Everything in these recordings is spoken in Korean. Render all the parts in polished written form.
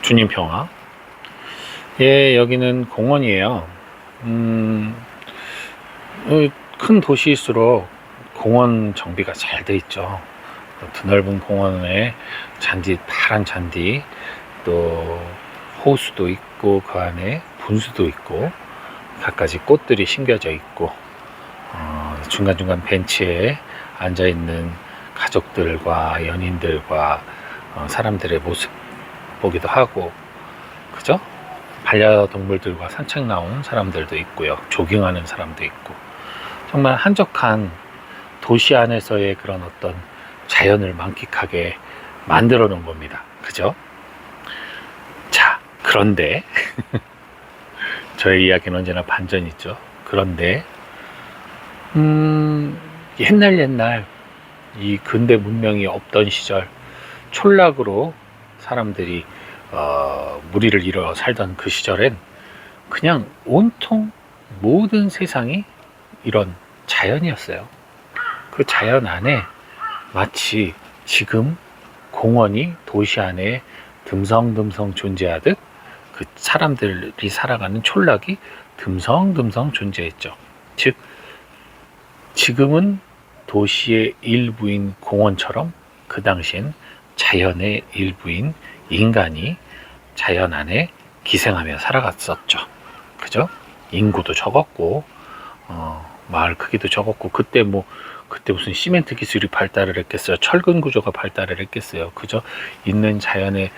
주님 평화. 예, 여기는 공원이에요. 큰 도시일수록 공원 정비가 잘 돼 있죠. 드넓은 공원에 파란 잔디, 또 호수도 있고, 그 안에 분수도 있고, 갖가지 꽃들이 심겨져 있고, 중간중간 벤치에 앉아있는 가족들과 연인들과 사람들의 모습 보기도 하고, 그죠? 반려동물들과 산책 나온 사람들도 있고요. 조깅하는 사람도 있고, 정말 한적한 도시 안에서의 그런 어떤 자연을 만끽하게 만들어 놓은 겁니다. 그죠? 자, 그런데 저의 이야기는 언제나 반전이 있죠. 그런데 옛날 이 근대 문명이 없던 시절, 촌락으로 사람들이 무리를 이뤄 살던 그 시절엔 그냥 온통 모든 세상이 이런 자연이었어요. 그 자연 안에 마치 지금 공원이 도시 안에 듬성듬성 존재하듯 그 사람들이 살아가는 촌락이 듬성듬성 존재했죠. 즉, 지금은 도시의 일부인 공원처럼 그 당시엔 자연의 일부인 인간이 자연 안에 기생하며 살아갔었죠. 그죠? 인구도 적었고, 마을 크기도 적었고, 그때 무슨 시멘트 기술이 발달을 했겠어요? 철근 구조가 발달을 했겠어요? 그죠? 있는 자연의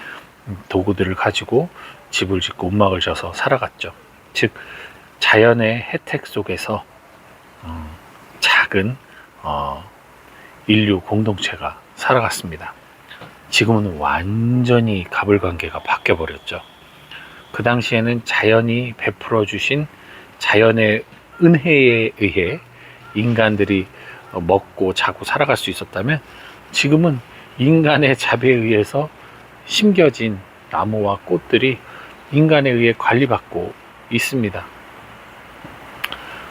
도구들을 가지고 집을 짓고 움막을 져서 살아갔죠. 즉, 자연의 혜택 속에서 작은 인류 공동체가 살아갔습니다. 지금은 완전히 가불관계가 바뀌어버렸죠. 그 당시에는 자연이 베풀어 주신 자연의 은혜에 의해 인간들이 먹고 자고 살아갈 수 있었다면, 지금은 인간의 자비에 의해서 심겨진 나무와 꽃들이 인간에 의해 관리받고 있습니다.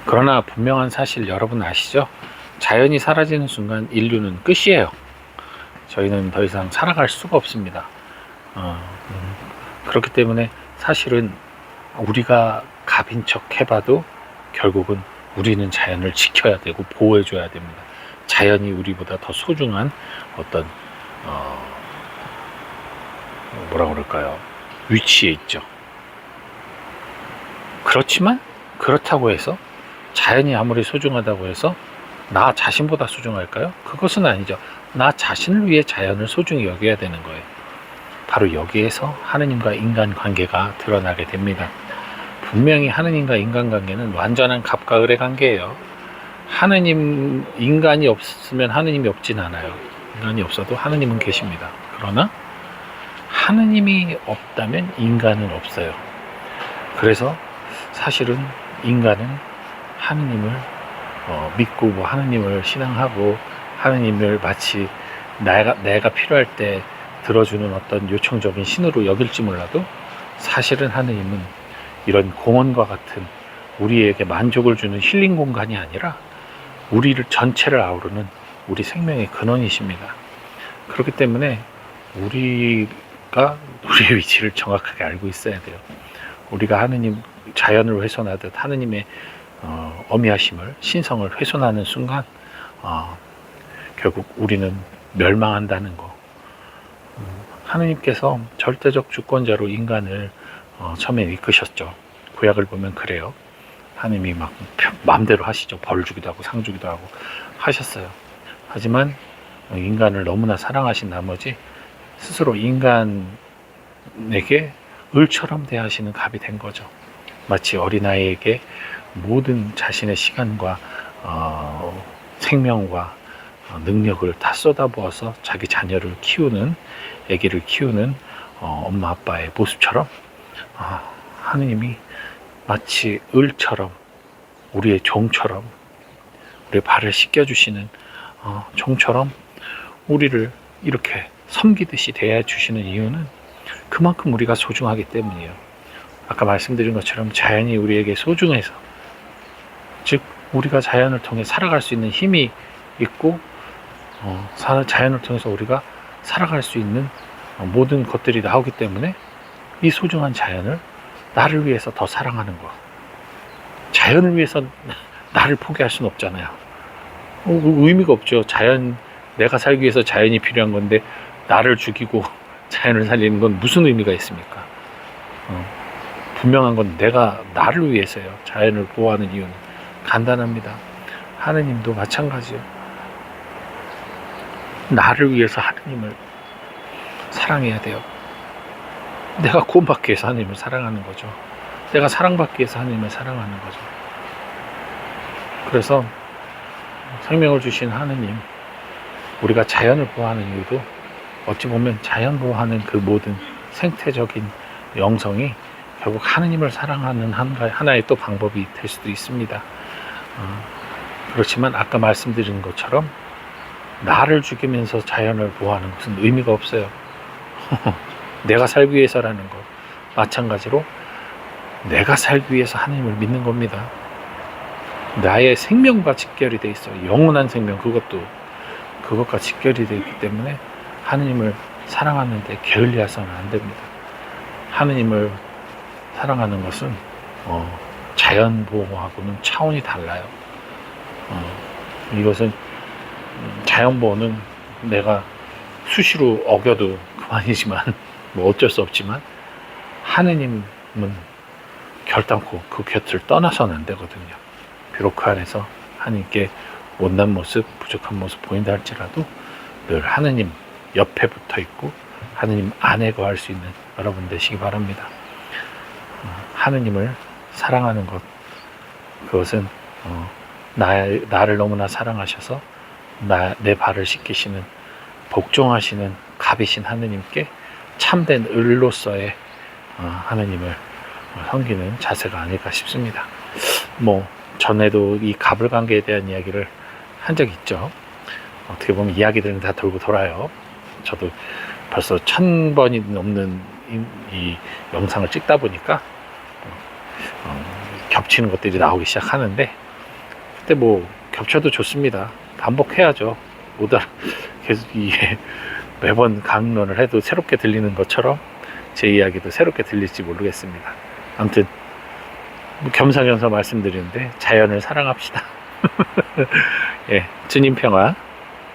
그러나 분명한 사실 여러분 아시죠? 자연이 사라지는 순간 인류는 끝이에요. 저희는 더 이상 살아갈 수가 없습니다. 그렇기 때문에 사실은 우리가 갑인 척 해봐도 결국은 우리는 자연을 지켜야 되고 보호해줘야 됩니다. 자연이 우리보다 더 소중한 어떤 위치에 있죠. 그렇지만 그렇다고 해서 자연이 아무리 소중하다고 해서 나 자신보다 소중할까요? 그것은 아니죠. 나 자신을 위해 자연을 소중히 여겨야 되는 거예요. 바로 여기에서 하느님과 인간 관계가 드러나게 됩니다. 분명히 하느님과 인간 관계는 완전한 갑과 을의 관계예요. 인간이 없으면 하느님이 없진 않아요. 인간이 없어도 하느님은 계십니다. 그러나 하느님이 없다면 인간은 없어요. 그래서 사실은 인간은 하느님을 믿고 하느님을 신앙하고 하느님을 마치 내가 필요할 때 들어주는 어떤 요청적인 신으로 여길지 몰라도, 사실은 하느님은 이런 공원과 같은 우리에게 만족을 주는 힐링 공간이 아니라 우리를 전체를 아우르는 우리 생명의 근원이십니다. 그렇기 때문에 우리가 우리의 위치를 정확하게 알고 있어야 돼요. 우리가 하느님 자연을 훼손하듯 하느님의 어미하심을, 신성을 훼손하는 순간 결국 우리는 멸망한다는 거. 하느님께서 절대적 주권자로 인간을 처음에 이끄셨죠. 구약을 보면 그래요. 하느님이 막 마음대로 하시죠. 벌 주기도 하고 상 주기도 하고 하셨어요. 하지만 인간을 너무나 사랑하신 나머지 스스로 인간에게 을처럼 대하시는 갑이 된 거죠. 마치 어린아이에게 모든 자신의 시간과 생명과 능력을 다 쏟아부어서 자기 자녀를 키우는, 아기를 키우는 엄마 아빠의 모습처럼 하느님이 마치 을처럼, 우리의 종처럼, 우리의 발을 씻겨주시는 종처럼 우리를 이렇게 섬기듯이 대해주시는 이유는 그만큼 우리가 소중하기 때문이에요. 아까 말씀드린 것처럼 자연이 우리에게 소중해서, 즉 우리가 자연을 통해 살아갈 수 있는 힘이 있고, 자연을 통해서 우리가 살아갈 수 있는 모든 것들이 나오기 때문에 이 소중한 자연을 나를 위해서 더 사랑하는 것. 자연을 위해서 나를 포기할 수는 없잖아요. 의미가 없죠. 내가 살기 위해서 자연이 필요한 건데 나를 죽이고 자연을 살리는 건 무슨 의미가 있습니까? 분명한 건 내가 나를 위해서요. 자연을 보호하는 이유는 간단합니다. 하느님도 마찬가지요. 나를 위해서 하느님을 사랑해야 돼요. 내가 구원받기 위해서 하느님을 사랑하는 거죠. 내가 사랑받기 위해서 하느님을 사랑하는 거죠. 그래서 생명을 주신 하느님, 우리가 자연을 보호하는 이유도 어찌 보면 자연 보호하는 그 모든 생태적인 영성이 결국 하느님을 사랑하는 하나의 또 방법이 될 수도 있습니다. 그렇지만 아까 말씀드린 것처럼 나를 죽이면서 자연을 보호하는 것은 의미가 없어요. 내가 살기 위해서라는 것, 마찬가지로 내가 살기 위해서 하나님을 믿는 겁니다. 나의 생명과 직결이 돼 있어요. 영원한 생명, 그것과 직결이 되어 있기 때문에 하느님을 사랑하는데 게을리해서는 안 됩니다. 하느님을 사랑하는 것은 자연 보호하고는 차원이 달라요. 이것은 자연 보호는 내가 수시로 어겨도 그만이지만 뭐 어쩔 수 없지만 하느님은 결단코 그 곁을 떠나서는 안 되거든요. 비록 그 안에서 하느님께 못난 모습, 부족한 모습 보인다 할지라도 늘 하느님 옆에 붙어 있고 하느님 안에 거할 수 있는 여러분 되시기 바랍니다. 하느님을 사랑하는 것, 그것은 나를 너무나 사랑하셔서 내 발을 씻기시는 복종하시는 갑이신 하느님께 참된 을로서의 하느님을 섬기는 자세가 아닐까 싶습니다. 전에도 이 갑을 관계에 대한 이야기를 한 적이 있죠. 어떻게 보면 이야기들은 다 돌고 돌아요. 저도 벌써 1000번이 넘는 이 영상을 찍다 보니까 겹치는 것들이 나오기 시작하는데, 그때 겹쳐도 좋습니다. 반복해야죠. 계속 이게 매번 강론을 해도 새롭게 들리는 것처럼 제 이야기도 새롭게 들릴지 모르겠습니다. 아무튼 겸사겸사 말씀드리는데 자연을 사랑합시다. 예, 주님 평화.